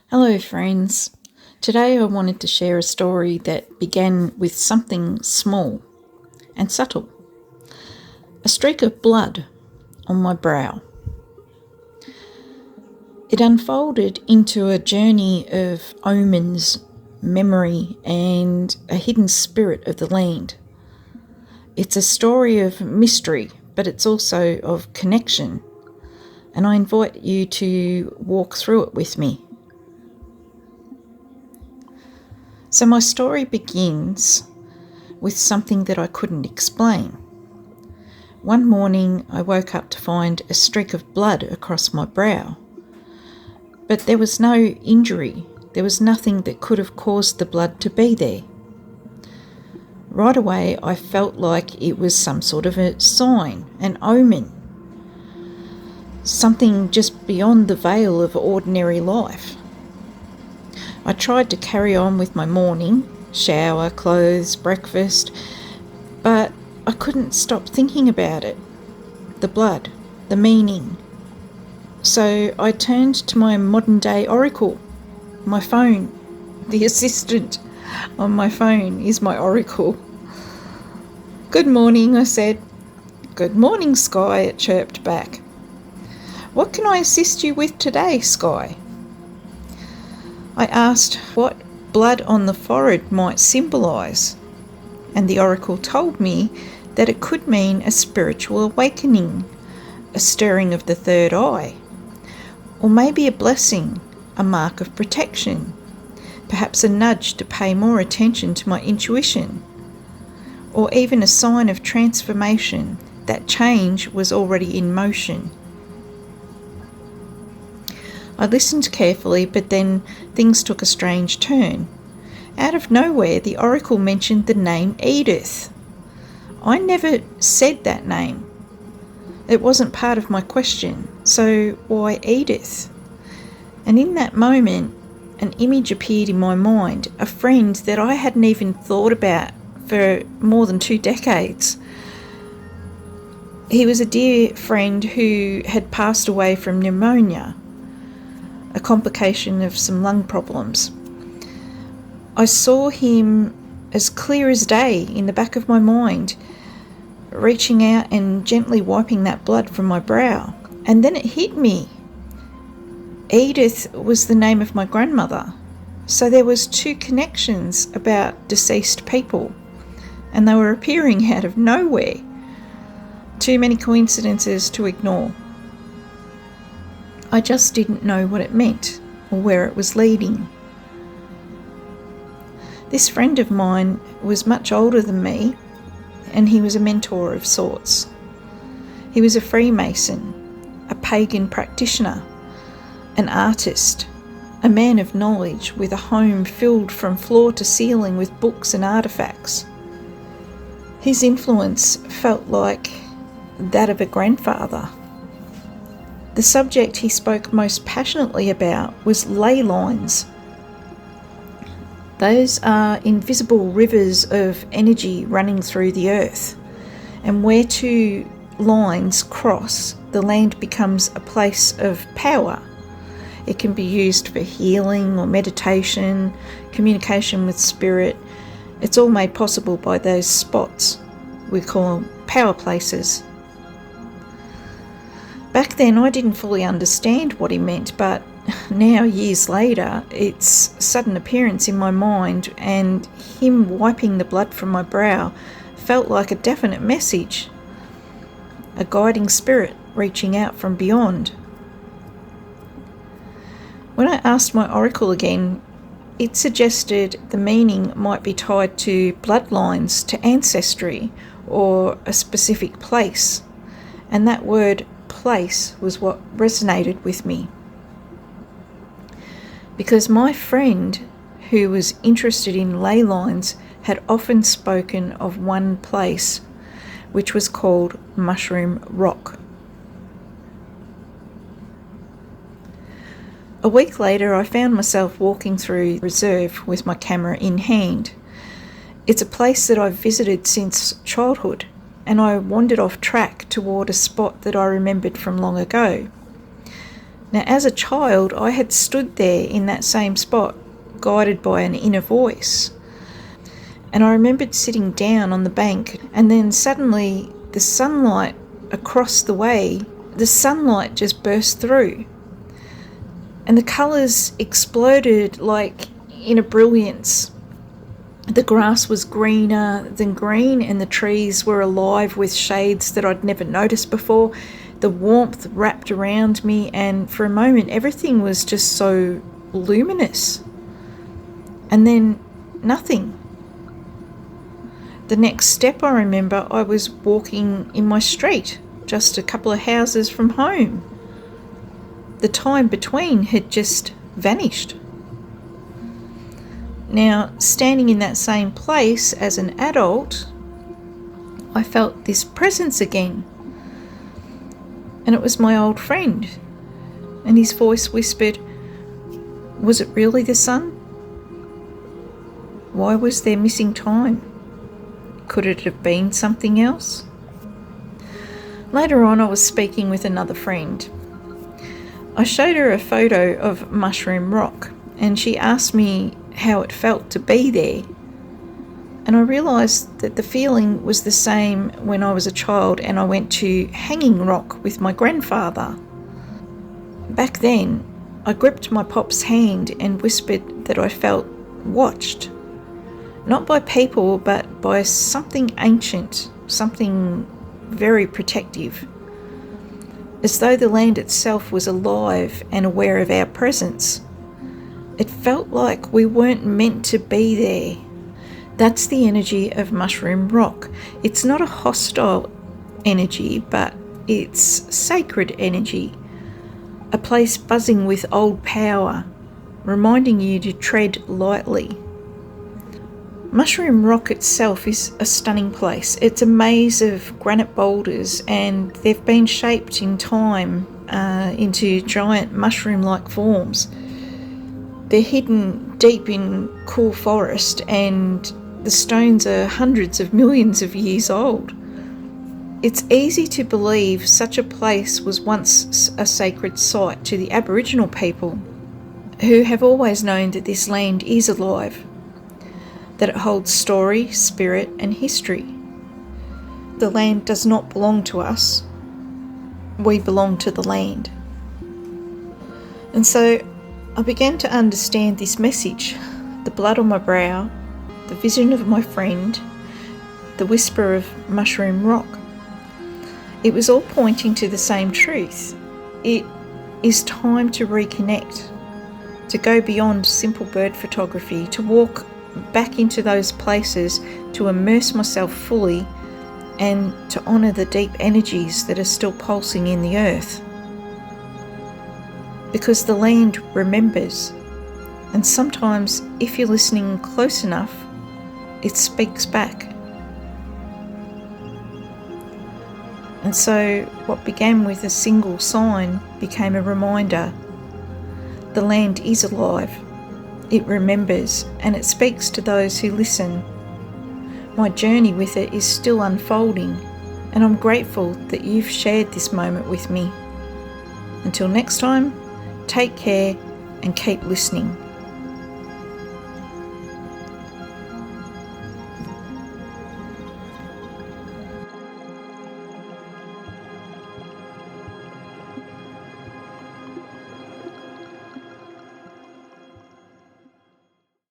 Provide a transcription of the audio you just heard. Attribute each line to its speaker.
Speaker 1: Hello, friends. Today I wanted to share a story that began with something small and subtle. A streak of blood on my brow. It unfolded into a journey of omens, memory, and a hidden spirit of the land. It's a story of mystery, but it's also of connection, and I invite you to walk through it with me. So my story begins with something that I couldn't explain. One morning I woke up to find a streak of blood across my brow. But there was no injury. There was nothing that could have caused the blood to be there. Right away I felt like it was some sort of a sign, an omen. Something just beyond the veil of ordinary life. I tried to carry on with my morning, shower, clothes, breakfast, but I couldn't stop thinking about it. The blood, the meaning. So I turned to my modern day oracle, my phone. The assistant on my phone is my oracle. "Good morning," I said. "Good morning, Sky," it chirped back. "What can I assist you with today, Sky?" I asked what blood on the forehead might symbolise, and the oracle told me that it could mean a spiritual awakening, a stirring of the third eye, or maybe a blessing, a mark of protection, perhaps a nudge to pay more attention to my intuition, or even a sign of transformation, that change was already in motion. I listened carefully, but then things took a strange turn. Out of nowhere, the oracle mentioned the name Edith. I never said that name. It wasn't part of my question, so why Edith? And in that moment, an image appeared in my mind, a friend that I hadn't even thought about for more than 2 decades. He was a dear friend who had passed away from pneumonia, a complication of some lung problems. I saw him as clear as day in the back of my mind, reaching out and gently wiping that blood from my brow. And then it hit me. Edith was the name of my grandmother. So there was 2 connections about deceased people, and they were appearing out of nowhere. Too many coincidences to ignore. I just didn't know what it meant or where it was leading. This friend of mine was much older than me, and he was a mentor of sorts. He was a Freemason, a pagan practitioner, an artist, a man of knowledge with a home filled from floor to ceiling with books and artefacts. His influence felt like that of a grandfather. The subject he spoke most passionately about was ley lines. Those are invisible rivers of energy running through the earth, and where 2 lines cross, the land becomes a place of power. It can be used for healing or meditation, communication with spirit. It's all made possible by those spots we call power places. Back then I didn't fully understand what he meant, but now, years later, its sudden appearance in my mind and him wiping the blood from my brow felt like a definite message, a guiding spirit reaching out from beyond. When I asked my oracle again, it suggested the meaning might be tied to bloodlines, to ancestry, or a specific place, and that word place was what resonated with me. Because my friend, who was interested in ley lines, had often spoken of one place, which was called Mushroom Rock. A week later, I found myself walking through the reserve with my camera in hand. It's a place that I've visited since childhood, and I wandered off track toward a spot that I remembered from long ago. Now, as a child, I had stood there in that same spot, guided by an inner voice. And I remembered sitting down on the bank, and then suddenly the sunlight across the way, the sunlight just burst through. And the colours exploded like in a brilliance. The grass was greener than green, and the trees were alive with shades that I'd never noticed before. The warmth wrapped around me, and for a moment everything was just so luminous. And then nothing. The next step, I remember, I was walking in my street, just a couple of houses from home. The time between had just vanished. Now, standing in that same place as an adult, I felt this presence again. And it was my old friend. And his voice whispered, "Was it really the sun? Why was there missing time? Could it have been something else?" Later on, I was speaking with another friend. I showed her a photo of Mushroom Rock, and she asked me how it felt to be there. And I realised that the feeling was the same when I was a child and I went to Hanging Rock with my grandfather. Back then, I gripped my pop's hand and whispered that I felt watched. Not by people, but by something ancient, something very protective. As though the land itself was alive and aware of our presence. It felt like we weren't meant to be there. That's the energy of Mushroom Rock. It's not a hostile energy, but it's sacred energy. A place buzzing with old power, reminding you to tread lightly. Mushroom Rock itself is a stunning place. It's a maze of granite boulders, and they've been shaped in time into giant mushroom-like forms. They're hidden deep in cool forest, and the stones are hundreds of millions of years old. It's easy to believe such a place was once a sacred site to the Aboriginal people, who have always known that this land is alive, that it holds story, spirit, and history. The land does not belong to us. We belong to the land. And so I began to understand this message, the blood on my brow, the vision of my friend, the whisper of Mushroom Rock. It was all pointing to the same truth. It is time to reconnect, to go beyond simple bird photography, to walk back into those places, to immerse myself fully, and to honour the deep energies that are still pulsing in the earth. Because the land remembers, and sometimes if you're listening close enough, it speaks back. And so what began with a single sign became a reminder. The land is alive, it remembers, and it speaks to those who listen. My journey with it is still unfolding, and I'm grateful that you've shared this moment with me. Until next time, take care and keep listening.